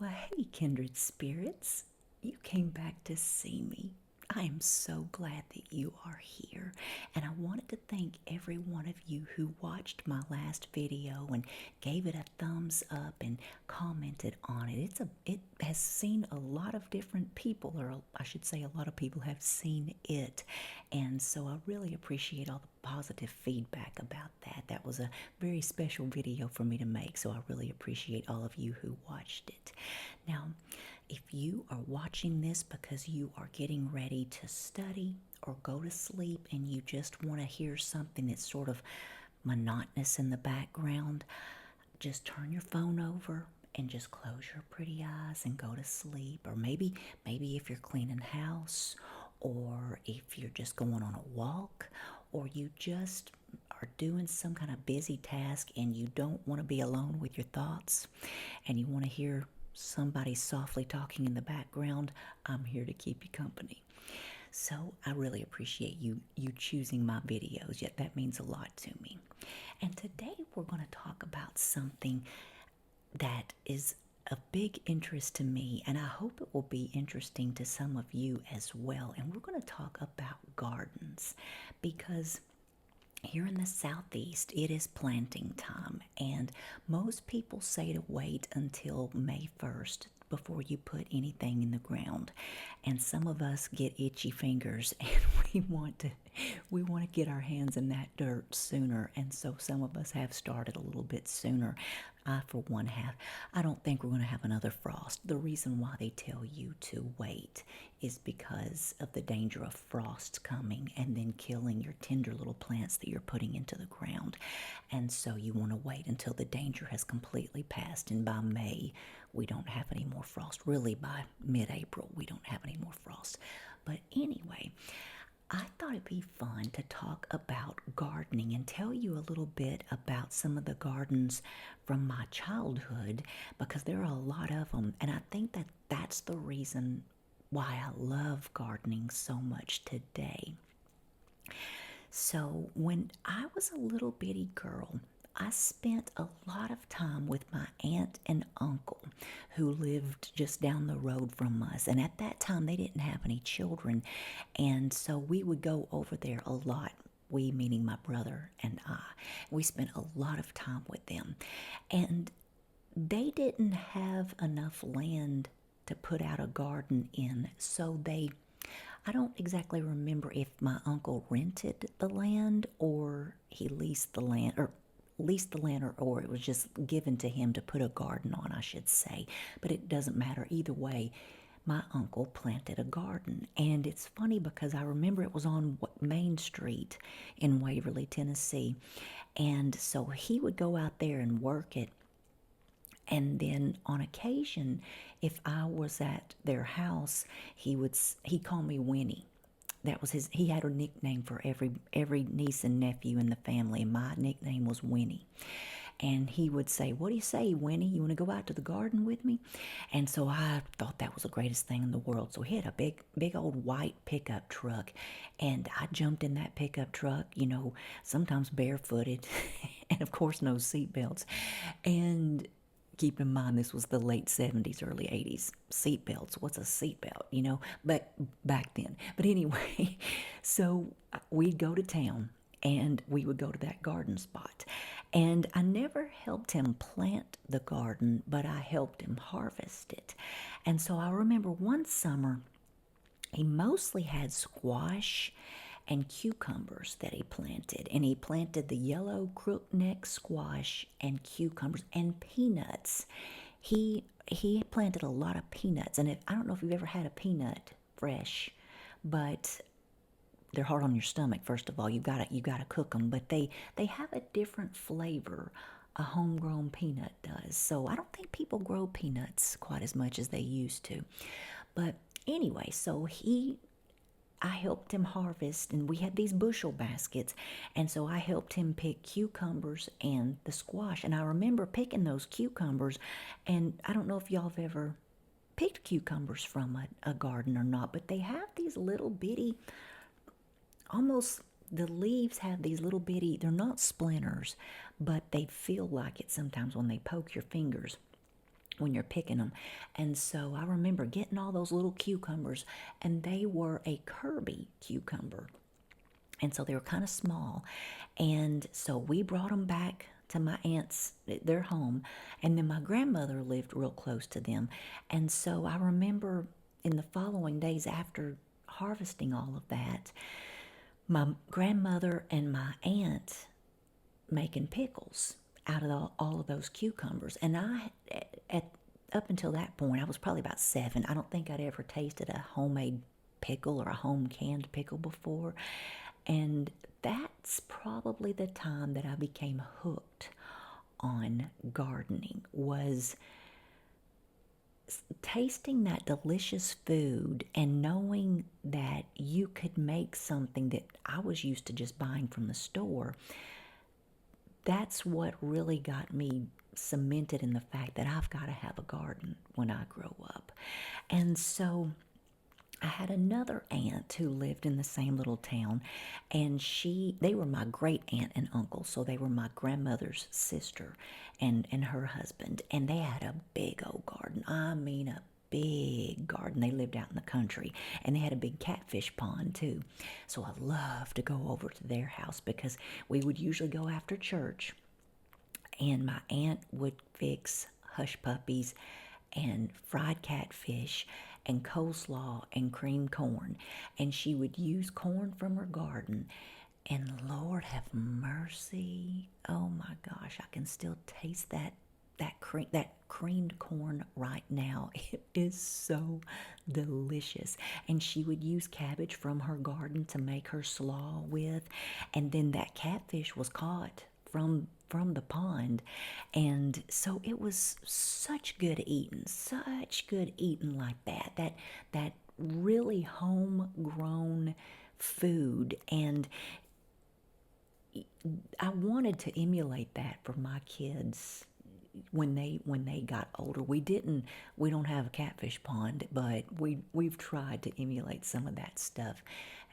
Well, hey, kindred spirits, you came back to see me. I am so glad that you are here, and I wanted to thank every one of you who watched my last video and gave it a thumbs up and commented on it. It has seen a lot of different people, or I should say, a lot of people have seen it, and so I really appreciate all the positive feedback about that. That was a very special video for me to make, so I really appreciate all of you who watched it. Now, if you are watching this because you are getting ready to study or go to sleep and you just want to hear something that's sort of monotonous in the background, just turn your phone over and just close your pretty eyes and go to sleep. Or maybe if you're cleaning house, or if you're just going on a walk, or you just are doing some kind of busy task and you don't want to be alone with your thoughts and you want to hear somebody softly talking in the background, I'm here to keep you company. So I really appreciate you choosing my videos. Yet that means a lot to me. And today we're going to talk about something that is a big interest to me, and I hope it will be interesting to some of you as well. And we're going to talk about gardens because here in the southeast, it is planting time, and most people say to wait until May 1st before you put anything in the ground. And some of us get itchy fingers and we want to get our hands in that dirt sooner, and so some of us have started a little bit sooner. I, for one, have. I don't think we're going to have another frost. The reason why they tell you to wait is because of the danger of frost coming and then killing your tender little plants that you're putting into the ground. And so you want to wait until the danger has completely passed, and by May, we don't have any more frost. Really, by mid-April, we don't have any more frost. But anyway, I thought it'd be fun to talk about gardening and tell you a little bit about some of the gardens from my childhood, because there are a lot of them, and I think that that's the reason why I love gardening so much today. So when I was a little bitty girl, I spent a lot of time with my aunt and uncle who lived just down the road from us. And at that time, they didn't have any children. And so we would go over there a lot. We, meaning my brother and I. We spent a lot of time with them. And they didn't have enough land to put out a garden in. So I don't exactly remember if my uncle rented the land or he leased the land, or it was just given to him to put a garden on, I should say. But it doesn't matter. Either way, my uncle planted a garden. And it's funny because I remember it was on Main Street in Waverly, Tennessee. And so he would go out there and work it. And then on occasion, if I was at their house, he called me Winnie. That was his. He had a nickname for every niece and nephew in the family, and my nickname was Winnie. And he would say, "What do you say, Winnie? You want to go out to the garden with me?" And so I thought that was the greatest thing in the world. So he had a big old white pickup truck, and I jumped in that pickup truck. Sometimes barefooted, and of course no seatbelts, and keep in mind this was the late 70s, early 80s. Seatbelts, what's a seatbelt, but back then. But anyway, so we'd go to town and we would go to that garden spot. And I never helped him plant the garden, but I helped him harvest it. And so I remember one summer, he mostly had squash and cucumbers that he planted. And he planted the yellow crookneck squash and cucumbers and peanuts. He planted a lot of peanuts. And I don't know if you've ever had a peanut fresh, but they're hard on your stomach. First of all, you gotta cook them, but they have a different flavor. A homegrown peanut does. So I don't think people grow peanuts quite as much as they used to. But anyway, so I helped him harvest, and we had these bushel baskets, and so I helped him pick cucumbers and the squash. And I remember picking those cucumbers, and I don't know if y'all have ever picked cucumbers from a garden or not, but they have these little bitty, almost, the leaves have these little bitty, they're not splinters, but they feel like it sometimes when they poke your fingers. when you're picking them. And so I remember getting all those little cucumbers, and they were a Kirby cucumber. And so they were kind of small. And so we brought them back to my aunt's, their home. And then my grandmother lived real close to them. And so I remember in the following days after harvesting all of that, my grandmother and my aunt making pickles out of all of those cucumbers. And at up until that point, I was probably about 7. I don't think I'd ever tasted a homemade pickle or a home canned pickle before. And that's probably the time that I became hooked on gardening, was tasting that delicious food and knowing that you could make something that I was used to just buying from the store. That's what really got me cemented in the fact that I've got to have a garden when I grow up. And so I had another aunt who lived in the same little town, and they were my great aunt and uncle, so they were my grandmother's sister and her husband, and they had a big old garden. I mean, a big garden. They lived out in the country, and they had a big catfish pond too. So I loved to go over to their house because we would usually go after church, and my aunt would fix hush puppies and fried catfish and coleslaw and creamed corn. And she would use corn from her garden. And Lord have mercy. Oh my gosh, I can still taste that creamed corn right now. It is so delicious. And she would use cabbage from her garden to make her slaw with. And then that catfish was caught from the pond. And so it was such good eating like that really homegrown food. And I wanted to emulate that for my kids when they got older. We don't have a catfish pond, but we've tried to emulate some of that stuff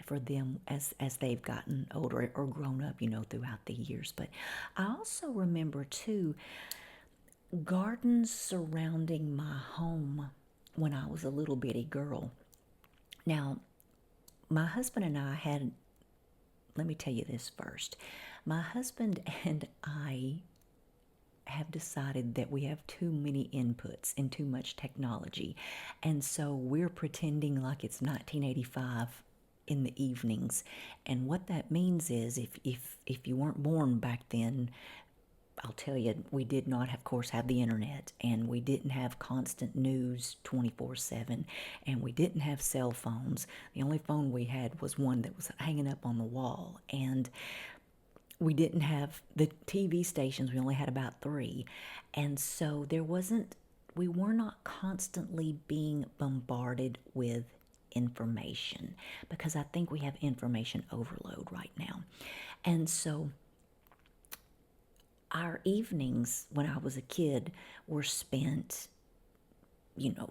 for them as they've gotten older or grown up, throughout the years. But I also remember too gardens surrounding my home when I was a little bitty girl. Now, my husband and I had, let me tell you this first. My husband and I have decided that we have too many inputs and too much technology. And so we're pretending like it's 1985 in the evenings. And what that means is if you weren't born back then, I'll tell you, we did not, of course, have the internet, and we didn't have constant news 24/7, and we didn't have cell phones. The only phone we had was one that was hanging up on the wall, and we didn't have the TV stations. We only had about 3. And so we were not constantly being bombarded with information, because I think we have information overload right now. And so our evenings when I was a kid were spent,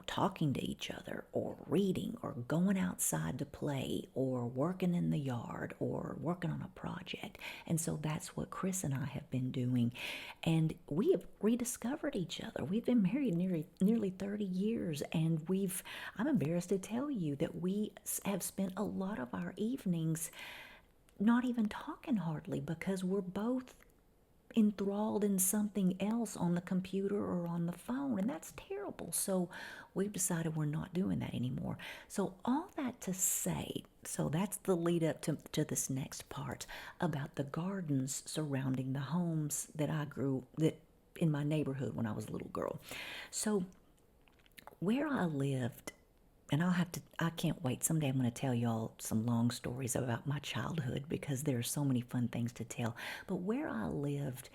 talking to each other or reading or going outside to play or working in the yard or working on a project. And so that's what Chris and I have been doing. And we have rediscovered each other. We've been married nearly 30 years, and I'm embarrassed to tell you that we have spent a lot of our evenings not even talking hardly, because we're both enthralled in something else on the computer or on the phone, and that's terrible. So we've decided we're not doing that anymore. So all that to say, so that's the lead up to this next part about the gardens surrounding the homes that in my neighborhood when I was a little girl. So where I lived, and I can't wait. Someday I'm going to tell y'all some long stories about my childhood, because there are so many fun things to tell. But where I lived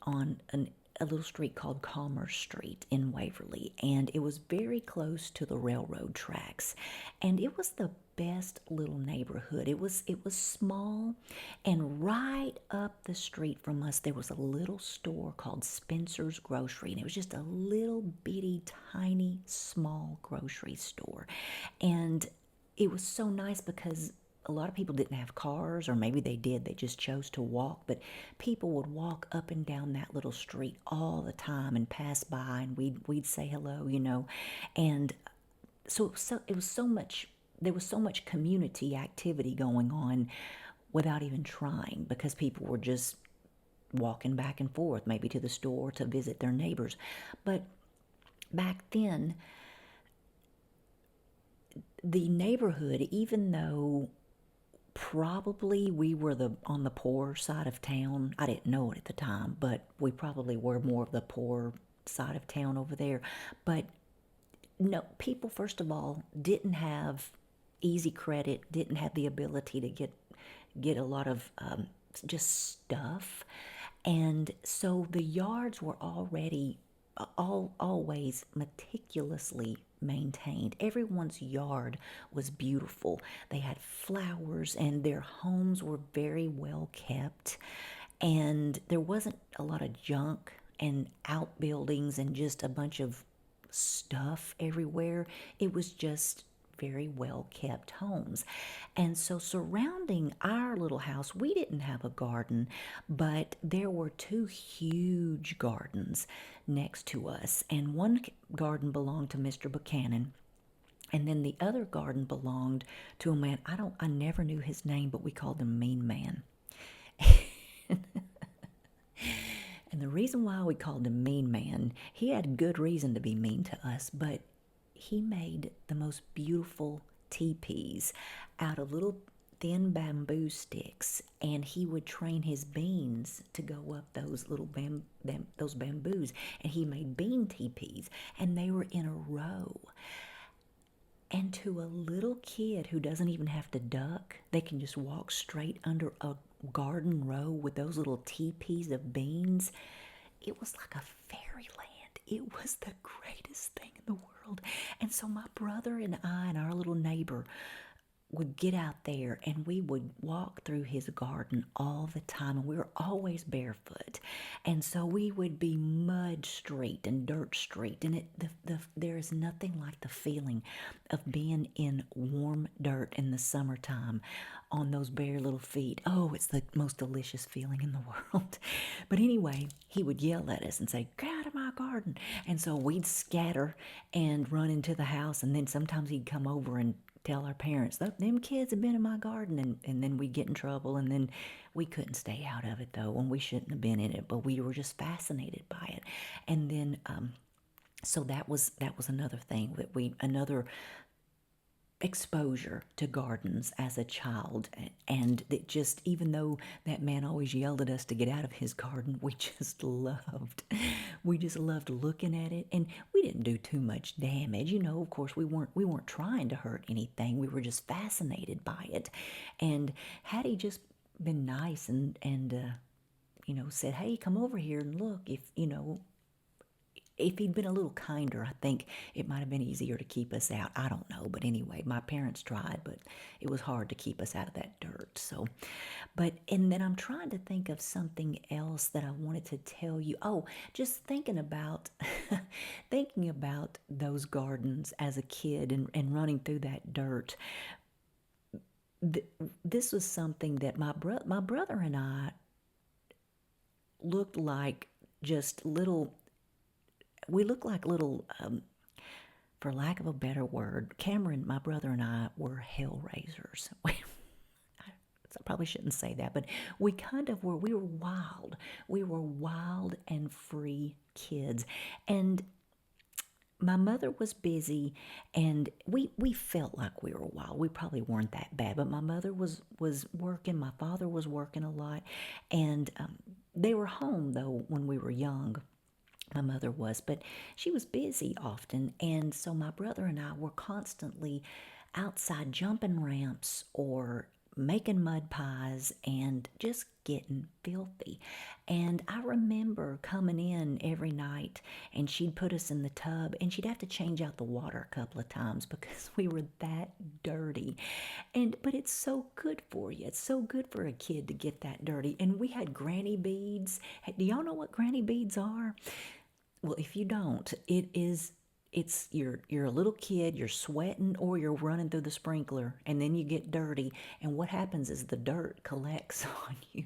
on a little street called Commerce Street in Waverly, and it was very close to the railroad tracks. And it was the best little neighborhood. It was small, and right up the street from us there was a little store called Spencer's Grocery, and it was just a little bitty tiny small grocery store. And it was so nice because a lot of people didn't have cars, or maybe they did, they just chose to walk, but people would walk up and down that little street all the time and pass by, and we'd say hello, and so it was so much, there was so much community activity going on without even trying, because people were just walking back and forth, maybe to the store to visit their neighbors. But back then, the neighborhood, even though probably we were on the poor side of town, I didn't know it at the time, but we probably were more of the poor side of town over there. But no, people, first of all, didn't have easy credit, didn't have the ability to get a lot of just stuff, and so the yards were already always meticulously maintained. Everyone's yard was beautiful. They had flowers, and their homes were very well kept, and there wasn't a lot of junk and outbuildings and just a bunch of stuff everywhere. It was just very well kept homes. And so, surrounding our little house, we didn't have a garden, but there were two huge gardens next to us. And one garden belonged to Mr. Buchanan. And then the other garden belonged to a man. I never knew his name, but we called him Mean Man. And the reason why we called him Mean Man, he had good reason to be mean to us, but he made the most beautiful teepees out of little thin bamboo sticks, and he would train his beans to go up those little those bamboos, and he made bean teepees, and they were in a row. And to a little kid who doesn't even have to duck, they can just walk straight under a garden row with those little teepees of beans. It was like a fairyland. It was the greatest thing in the world. And so my brother and I and our little neighbor would get out there, and we would walk through his garden all the time, and we were always barefoot, and so we would be mud streaked and dirt streaked, and there is nothing like the feeling of being in warm dirt in the summertime on those bare little feet. Oh, it's the most delicious feeling in the world. But anyway, he would yell at us and say, "Get out of my garden," and so we'd scatter and run into the house, and then sometimes he'd come over and tell our parents, "Them kids have been in my garden," and then we'd get in trouble, and then we couldn't stay out of it, though, and we shouldn't have been in it, but we were just fascinated by it. And then so that was another thing that another exposure to gardens as a child. And it just, even though that man always yelled at us to get out of his garden, we just loved looking at it, and we didn't do too much damage. Of course, we weren't trying to hurt anything. We were just fascinated by it. And had he just been nice and said, "Hey, come over here and look," if he'd been a little kinder, I think it might have been easier to keep us out. I don't know. But anyway, my parents tried, but it was hard to keep us out of that dirt. So, and then I'm trying to think of something else that I wanted to tell you. Oh, just thinking about, thinking about those gardens as a kid and running through that dirt. This was something that my brother and I looked like just little. We looked like little, for lack of a better word, Cameron, my brother, and I were hell raisers. I probably shouldn't say that, but we kind of were. We were wild. We were wild and free kids. And my mother was busy, and we felt like we were wild. We probably weren't that bad, but my mother was working. My father was working a lot, and they were home, though, when we were young. My mother was, but she was busy often, and so my brother and I were constantly outside jumping ramps or making mud pies and just getting filthy. And I remember coming in every night, and she'd put us in the tub, and she'd have to change out the water a couple of times because we were that dirty. But it's so good for you. It's so good for a kid to get that dirty. And we had granny beads. Do y'all know what granny beads are? Well, if you don't, it's you're a little kid, you're sweating or you're running through the sprinkler, and then you get dirty, and what happens is the dirt collects on you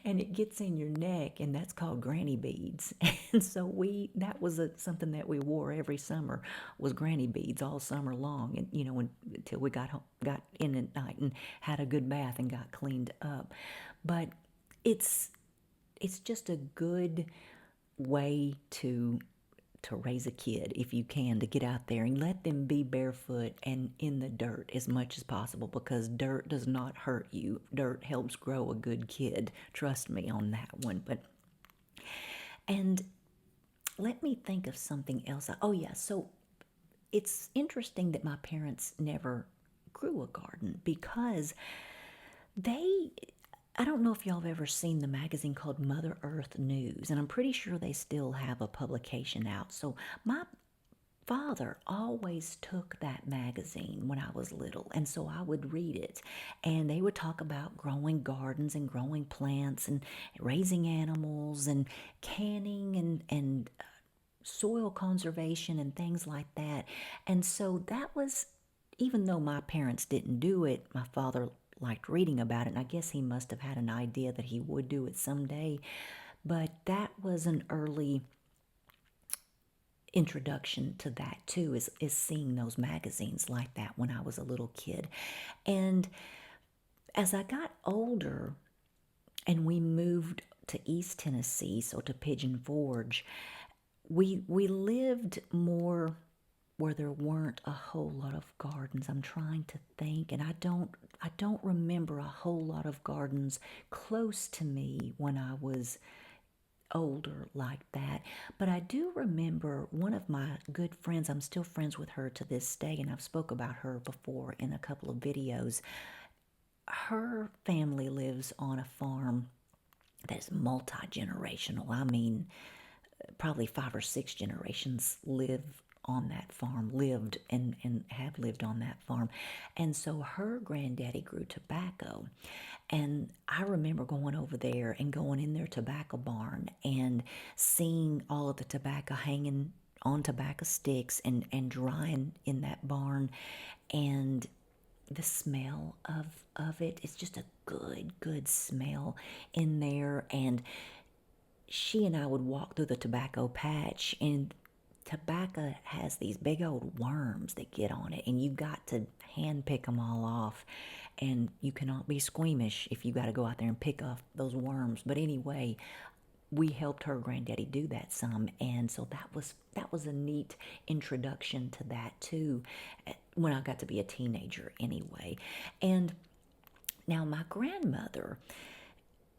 and it gets in your neck, and that's called granny beads. And so that was something that we wore every summer, was granny beads all summer long, and until we got home, got in at night and had a good bath and got cleaned up. But it's it's just a good way to raise a kid, if you can, to get out there and let them be barefoot and in the dirt as much as possible, because dirt does not hurt you. Dirt helps grow a good kid. Trust me on that one. And let me think of something else. Oh yeah, so it's interesting that my parents never grew a garden, because they I don't know if y'all have ever seen the magazine called Mother Earth News, and I'm pretty sure they still have a publication out. So my father always took that magazine when I was little, and so I would read it. And they would talk about growing gardens and growing plants and raising animals and canning and soil conservation and things like that. And so that was, even though my parents didn't do it, my father liked reading about it, and I guess he must have had an idea that he would do it someday. But that was an early introduction to that too, is seeing those magazines like that when I was a little kid. And as I got older and we moved to East Tennessee, so to Pigeon Forge, we lived more where there weren't a whole lot of gardens. I'm trying to think, and I don't remember a whole lot of gardens close to me when I was older like that. But I do remember one of my good friends, I'm still friends with her to this day, and I've spoke about her before in a couple of videos. Her family lives on a farm that is multi-generational. I mean, probably 5 or 6 generations live on that farm, lived and have lived on that farm. And so her granddaddy grew tobacco. And I remember going over there and going in their tobacco barn and seeing all of the tobacco hanging on tobacco sticks and drying in that barn. And the smell of it, it's just a good smell in there. And she and I would walk through the tobacco patch, and tobacco has these big old worms that get on it, and you got to hand pick them all off. And you cannot be squeamish if you got to go out there and pick off those worms. But anyway, we helped her granddaddy do that some, and so that was a neat introduction to that too, when I got to be a teenager anyway. And now my grandmother,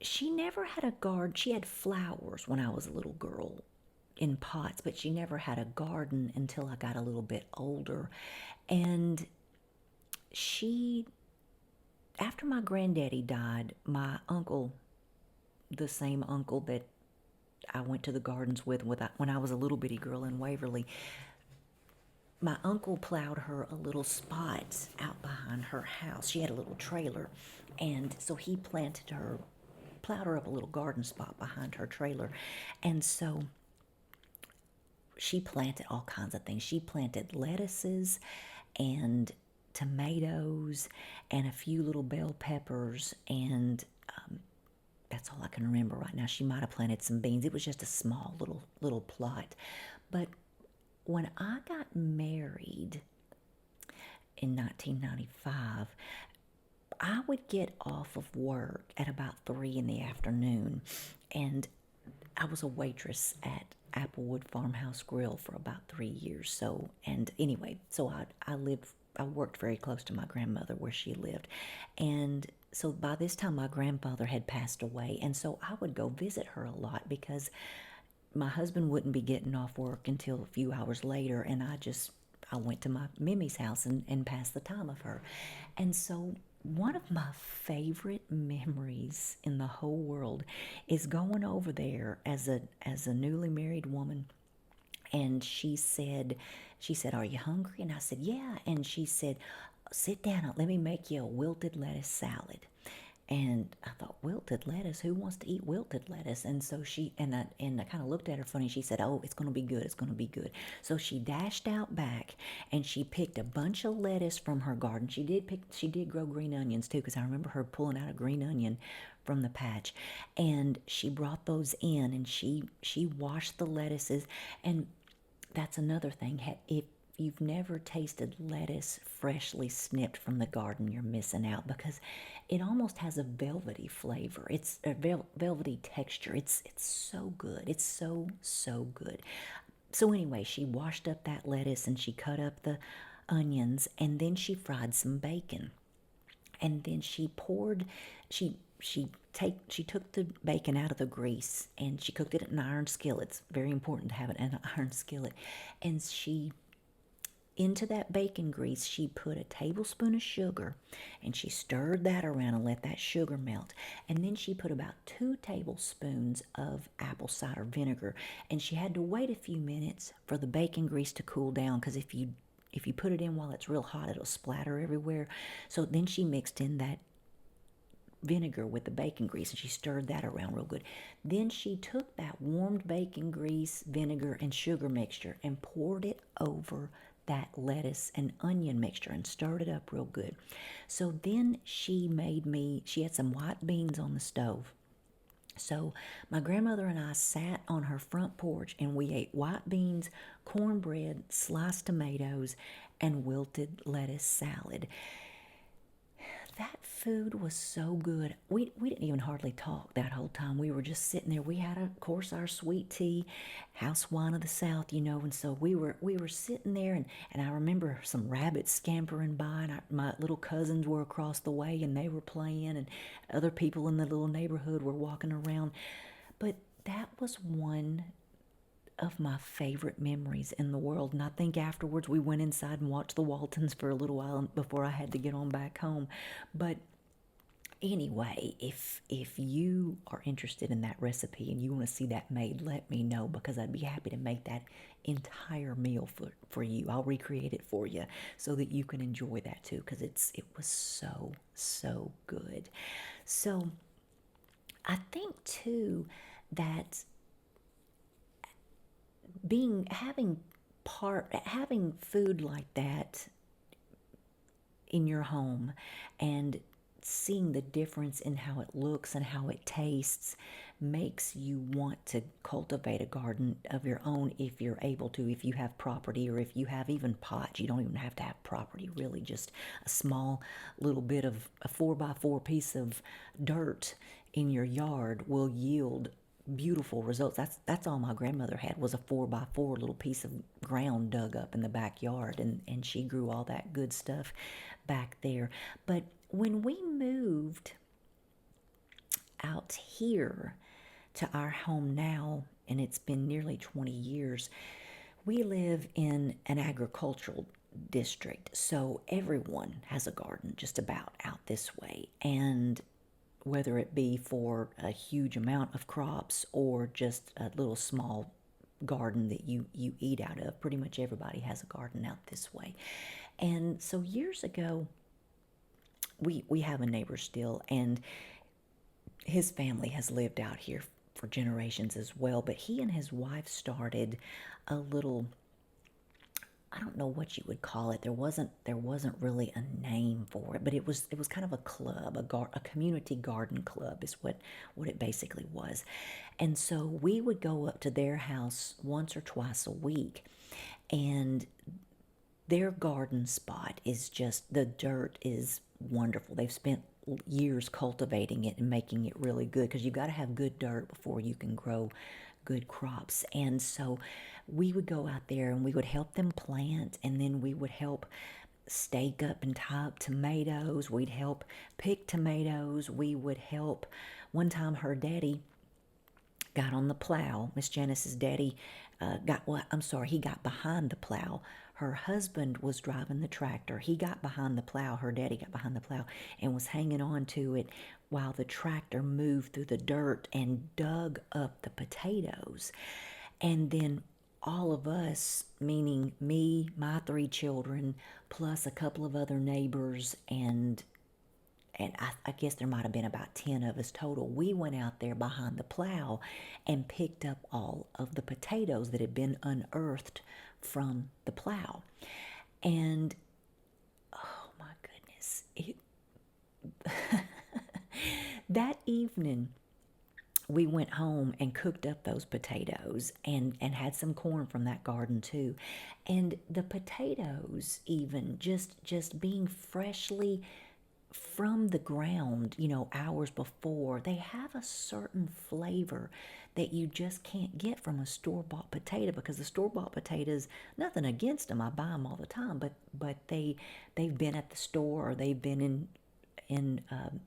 she never had a garden. She had flowers when I was a little girl in pots, but she never had a garden until I got a little bit older. And she, after my granddaddy died, my uncle, the same uncle that I went to the gardens with when I was a little bitty girl in Waverly, my uncle plowed her a little spot out behind her house. She had a little trailer, and so he plowed her up a little garden spot behind her trailer. And so she planted all kinds of things. She planted lettuces and tomatoes and a few little bell peppers, and that's all I can remember right now. She might have planted some beans. It was just a small little plot. But when I got married in 1995, I would get off of work at about 3 in the afternoon, and I was a waitress at Applewood Farmhouse Grill for about 3 years. So, and anyway, so I worked very close to my grandmother where she lived. And so by this time, my grandfather had passed away. And so I would go visit her a lot, because my husband wouldn't be getting off work until a few hours later. And I went to my Mimi's house and passed the time of her. And so one of my favorite memories in the whole world is going over there as a newly married woman. And she said, "Are you hungry?" And I said, "Yeah." And she said, "Sit down, let me make you a wilted lettuce salad." And I thought, wilted lettuce? Who wants to eat wilted lettuce? And so I kind of looked at her funny. She said, "Oh, it's going to be good. It's going to be good." So she dashed out back and she picked a bunch of lettuce from her garden. She did grow green onions too, because I remember her pulling out a green onion from the patch. And she brought those in and she washed the lettuces. And that's another thing. If you've never tasted lettuce freshly snipped from the garden, you're missing out, because it almost has a velvety flavor. It's a velvety texture. It's so good. It's so good. So anyway, she washed up that lettuce and she cut up the onions, and then she fried some bacon. And then she took the bacon out of the grease and she cooked it in an iron skillet. It's very important to have it in an iron skillet. And into that bacon grease, she put a tablespoon of sugar and she stirred that around and let that sugar melt. And then she put about 2 tablespoons of apple cider vinegar. And she had to wait a few minutes for the bacon grease to cool down, because if you put it in while it's real hot, it'll splatter everywhere. So then she mixed in that vinegar with the bacon grease and she stirred that around real good. Then she took that warmed bacon grease, vinegar, and sugar mixture and poured it over that lettuce and onion mixture and stirred it up real good. So then she had some white beans on the stove. So my grandmother and I sat on her front porch and we ate white beans, cornbread, sliced tomatoes, and wilted lettuce salad. That food was so good. We didn't even hardly talk that whole time. We were just sitting there. We had, of course, our sweet tea, house wine of the South, and so we were sitting there, and I remember some rabbits scampering by, and my little cousins were across the way, and they were playing, and other people in the little neighborhood were walking around. But that was one of my favorite memories in the world. And I think afterwards we went inside and watched the Waltons for a little while before I had to get on back home. But anyway, if you are interested in that recipe and you want to see that made, let me know, because I'd be happy to make that entire meal for you. I'll recreate it for you so that you can enjoy that too, because it was so good. So I think too that having food like that in your home and seeing the difference in how it looks and how it tastes makes you want to cultivate a garden of your own, if you're able to, if you have property, or if you have even pots. You don't even have to have property, really. Just a small little bit of a 4x4 piece of dirt in your yard will yield beautiful results. That's all my grandmother had, was a 4x4 little piece of ground dug up in the backyard, and she grew all that good stuff back there. But when we moved out here to our home now, and it's been nearly 20 years, we live in an agricultural district, so everyone has a garden just about out this way. And whether it be for a huge amount of crops or just a little small garden that you eat out of, pretty much everybody has a garden out this way. And so years ago, we have a neighbor still, and his family has lived out here for generations as well. But he and his wife started a little, I don't know what you would call it. There wasn't really a name for it, but it was kind of a club, a community garden club is what it basically was. And so we would go up to their house once or twice a week, and their garden spot is just, the dirt is wonderful. They've spent years cultivating it and making it really good, because you've got to have good dirt before you can grow good crops. And so we would go out there and we would help them plant, and then we would help stake up and tie up tomatoes. We'd help pick tomatoes. We would help. One time her daddy got on the plow. Miss Janice's daddy he got behind the plow. Her husband was driving the tractor. He got behind the plow. Her daddy got behind the plow and was hanging on to it while the tractor moved through the dirt and dug up the potatoes. And then all of us, meaning me, my 3 children, plus a couple of other neighbors, and and I guess there might have been about 10 of us total. We went out there behind the plow and picked up all of the potatoes that had been unearthed from the plow. And oh my goodness, that evening we went home and cooked up those potatoes and had some corn from that garden too. And the potatoes, even just being freshly from the ground, hours before, they have a certain flavor that you just can't get from a store-bought potato, because the store-bought potatoes, nothing against them, I buy them all the time, but they've been at the store, or they've been in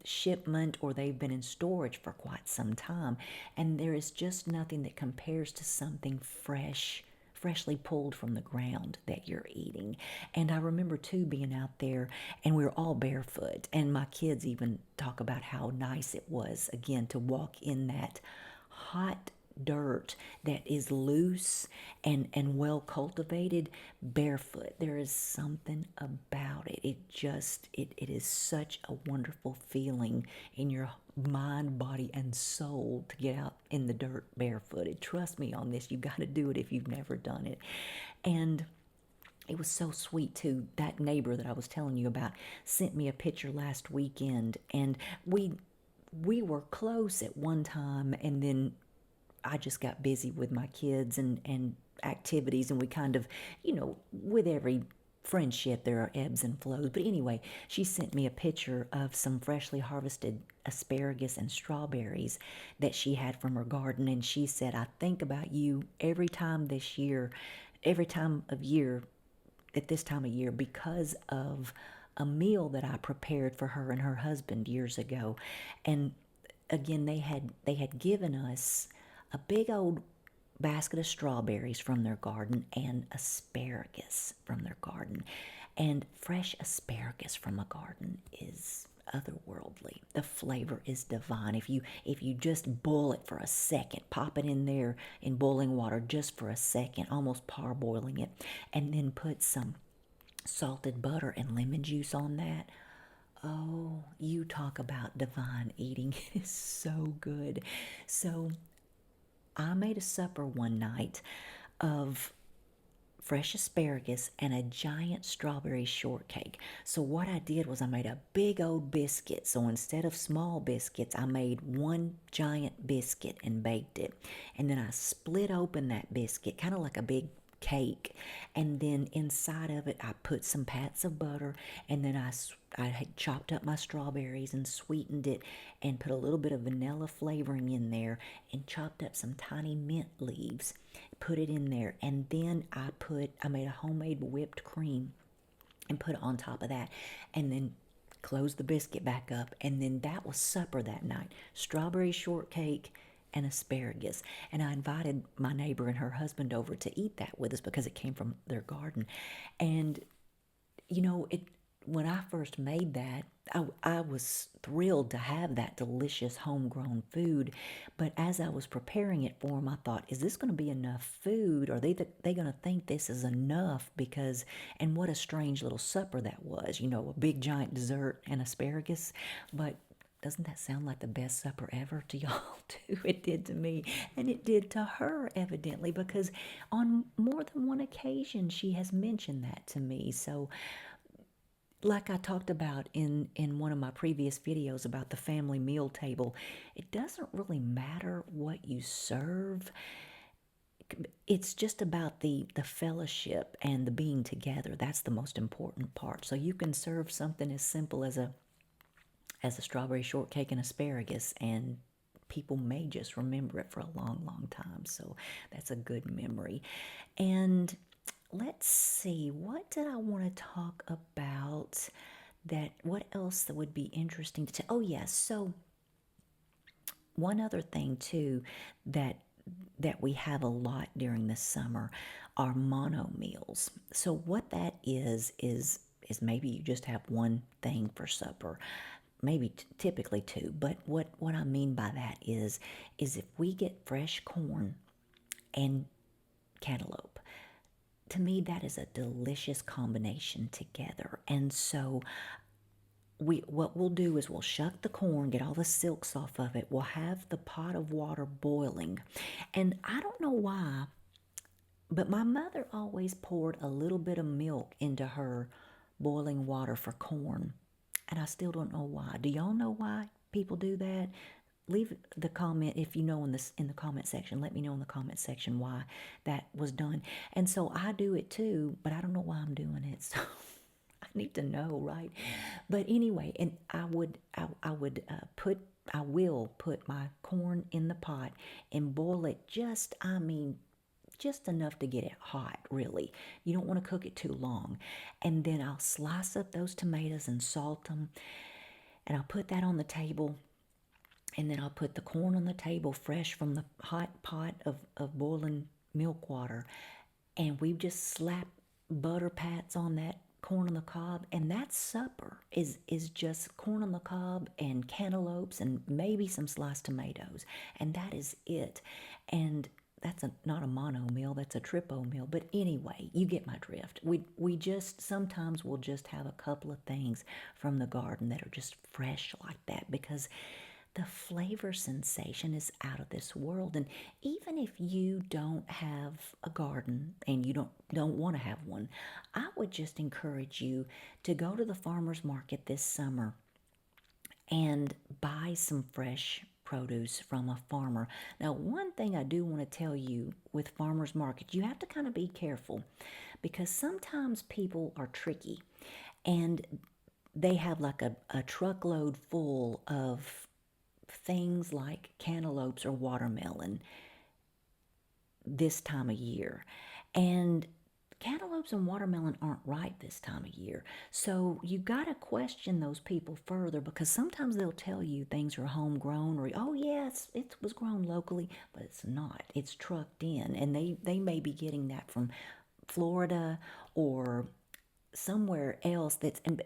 shipment, or they've been in storage for quite some time, and there is just nothing that compares to something freshly pulled from the ground that you're eating. And I remember too being out there, and we were all barefoot, and my kids even talk about how nice it was again to walk in that hot dirt that is loose and well cultivated barefoot. There is something about it. It is such a wonderful feeling in your mind, body, and soul to get out in the dirt barefooted. Trust me on this. You've got to do it if you've never done it. And it was so sweet too. That neighbor that I was telling you about sent me a picture last weekend, and we were close at one time, and then I just got busy with my kids and activities, and we kind of, with every friendship, there are ebbs and flows. But anyway, she sent me a picture of some freshly harvested asparagus and strawberries that she had from her garden. And she said, I think about you every time this year, every time of year, at this time of year, because of a meal that I prepared for her and her husband years ago. And again, they had given us a big old basket of strawberries from their garden and asparagus from their garden. And fresh asparagus from a garden is otherworldly. The flavor is divine. If you just boil it for a second, pop it in there in boiling water just for a second, almost parboiling it, and then put some salted butter and lemon juice on that. Oh, you talk about divine eating. It is so good. So I made a supper one night of fresh asparagus and a giant strawberry shortcake. So what I did was I made a big old biscuit. So instead of small biscuits, I made one giant biscuit and baked it. And then I split open that biscuit, kind of like a big cake, and then inside of it I put some pats of butter, and then I had chopped up my strawberries and sweetened it and put a little bit of vanilla flavoring in there and chopped up some tiny mint leaves, put it in there, and then I made a homemade whipped cream and put it on top of that, and then closed the biscuit back up, and then that was supper that night. Strawberry shortcake and asparagus. And I invited my neighbor and her husband over to eat that with us because it came from their garden. And when I first made that, I was thrilled to have that delicious homegrown food. But as I was preparing it for them, I thought, is this going to be enough food? Are they going to think this is enough? And what a strange little supper that was, a big giant dessert and asparagus. But doesn't that sound like the best supper ever to y'all too? It did to me, and it did to her evidently, because on more than one occasion she has mentioned that to me. So like I talked about in one of my previous videos about the family meal table, it doesn't really matter what you serve. It's just about the fellowship and the being together. That's the most important part. So you can serve something as simple as a strawberry shortcake and asparagus, and people may just remember it for a long, long time. So that's a good memory. And let's see, what did I want to talk about? What else that would be interesting to tell? Oh yes, so one other thing too that we have a lot during the summer are mono meals. So what that is maybe you just have one thing for supper, maybe typically two. But what I mean by that is if we get fresh corn and cantaloupe, to me that is a delicious combination together. And so what we'll do is we'll shuck the corn, get all the silks off of it. We'll have the pot of water boiling. And I don't know why, but my mother always poured a little bit of milk into her boiling water for corn. And I still don't know why. Do y'all know why people do that? Leave the comment if you know in the comment section. Let me know in the comment section why that was done. And so I do it too, but I don't know why I'm doing it. So I need to know, right? But anyway, and I will put my corn in the pot and boil it just enough to get it hot, really. You don't want to cook it too long. And then I'll slice up those tomatoes and salt them, and I'll put that on the table. And then I'll put the corn on the table fresh from the hot pot of boiling milk water. And we just slap butter pats on that corn on the cob, and that supper is just corn on the cob and cantaloupes and maybe some sliced tomatoes, and that is it. And that's not a mono meal, that's a tripo meal. But anyway, you get my drift. We just sometimes we'll just have a couple of things from the garden that are just fresh like that, because the flavor sensation is out of this world. And even if you don't have a garden and you don't want to have one, I would just encourage you to go to the farmer's market this summer and buy some fresh produce from a farmer. Now, one thing I do want to tell you with farmers market, you have to kind of be careful, because sometimes people are tricky and they have like a truckload full of things like cantaloupes or watermelon this time of year. And cantaloupes and watermelon aren't ripe this time of year. So you got to question those people further, because sometimes they'll tell you things are homegrown, or, oh, yeah, it was grown locally, but it's not. It's trucked in. And they may be getting that from Florida or somewhere else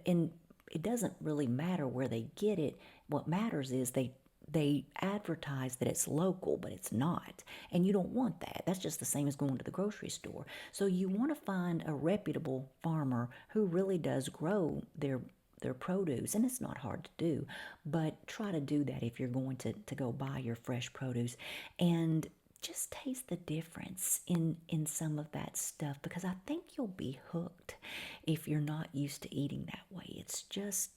and it doesn't really matter where they get it. What matters is they advertise that it's local, but it's not. And you don't want that. That's just the same as going to the grocery store. So you want to find a reputable farmer who really does grow their produce. And it's not hard to do, but try to do that if you're going to go buy your fresh produce. And just taste the difference in some of that stuff, because I think you'll be hooked if you're not used to eating that way. It's just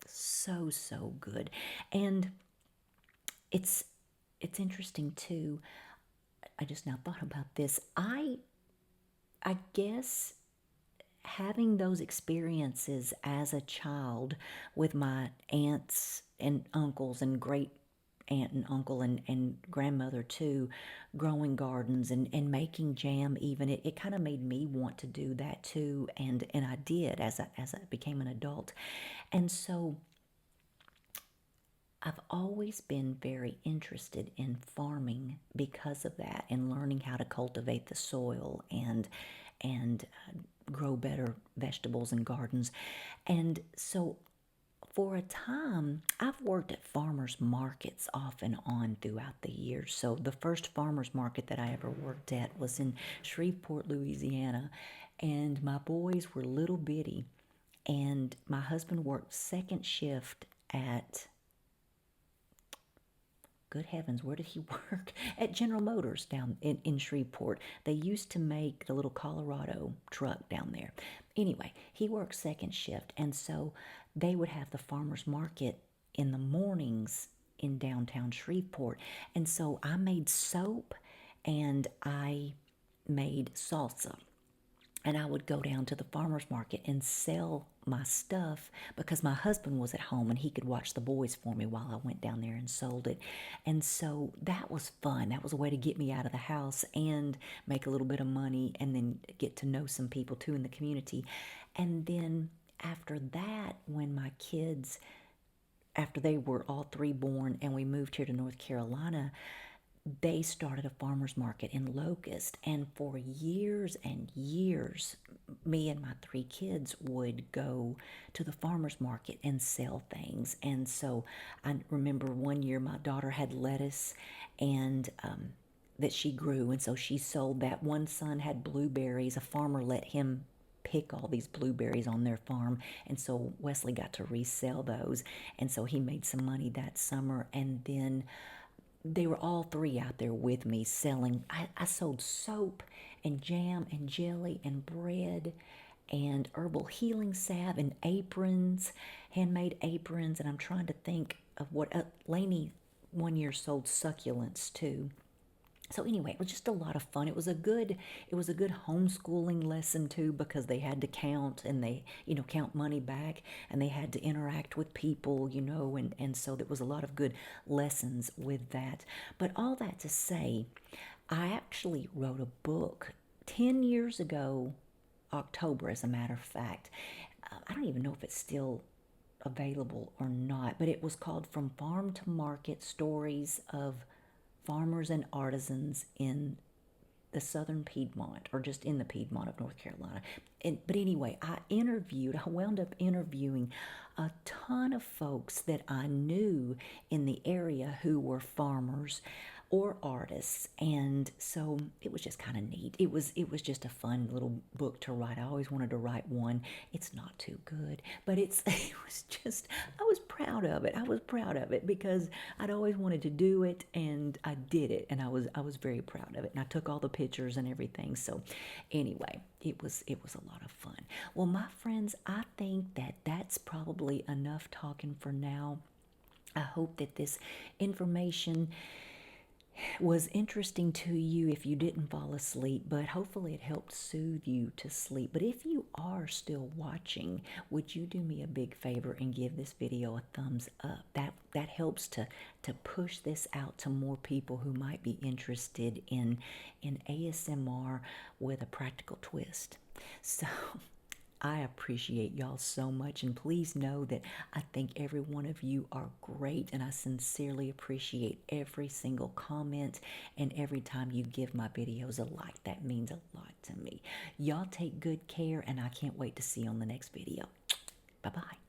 so good. And it's interesting too. I just now thought about this. I guess having those experiences as a child with my aunts and uncles and great aunt and uncle and grandmother too, growing gardens and making jam even, it kind of made me want to do that too, and I did as I became an adult. And so I've always been very interested in farming because of that, and learning how to cultivate the soil and grow better vegetables and gardens. And so for a time, I've worked at farmers markets off and on throughout the years. So the first farmers market that I ever worked at was in Shreveport, Louisiana, and my boys were little bitty, and my husband worked second shift at, good heavens, where did he work? At General Motors down in Shreveport. They used to make the little Colorado truck down there. Anyway, he worked second shift, and so they would have the farmer's market in the mornings in downtown Shreveport. And so I made soap and I made salsa. And I would go down to the farmer's market and sell my stuff, because my husband was at home and he could watch the boys for me while I went down there and sold it. And so that was fun. That was a way to get me out of the house and make a little bit of money, and then get to know some people too in the community. And then after that, when my kids, after they were all three born and we moved here to North Carolina, they started a farmer's market in Locust. And for years and years, me and my three kids would go to the farmer's market and sell things. And so I remember one year my daughter had lettuce and that she grew, and so she sold that. One son had blueberries. A farmer let him pick all these blueberries on their farm. And so Wesley got to resell those. And so he made some money that summer. And then they were all three out there with me selling. I sold soap and jam and jelly and bread and herbal healing salve and aprons, handmade aprons. And I'm trying to think of what Lainey one year sold succulents too. So anyway, it was just a lot of fun. It was a good homeschooling lesson too, because they had to count, and they, count money back, and they had to interact with people, and so there was a lot of good lessons with that. But all that to say, I actually wrote a book 10 years ago, October, as a matter of fact. I don't even know if it's still available or not, but it was called From Farm to Market: Stories of Farmers and Artisans in the Southern Piedmont, or just in the Piedmont of North Carolina. But anyway, I wound up interviewing a ton of folks that I knew in the area who were farmers or artists, and so it was just kind of neat. It was just a fun little book to write. I always wanted to write one. It's not too good, but it was just, I was proud of it. I was proud of it because I'd always wanted to do it, and I did it, and I was very proud of it. And I took all the pictures and everything. So anyway, it was a lot of fun. Well, my friends, I think that that's probably enough talking for now. I hope that this information was interesting to you if you didn't fall asleep, but hopefully it helped soothe you to sleep. But if you are still watching, would you do me a big favor and give this video a thumbs up? That helps to push this out to more people who might be interested in ASMR with a practical twist. So I appreciate y'all so much, and please know that I think every one of you are great, and I sincerely appreciate every single comment and every time you give my videos a like. That means a lot to me. Y'all take good care, and I can't wait to see you on the next video. Bye-bye.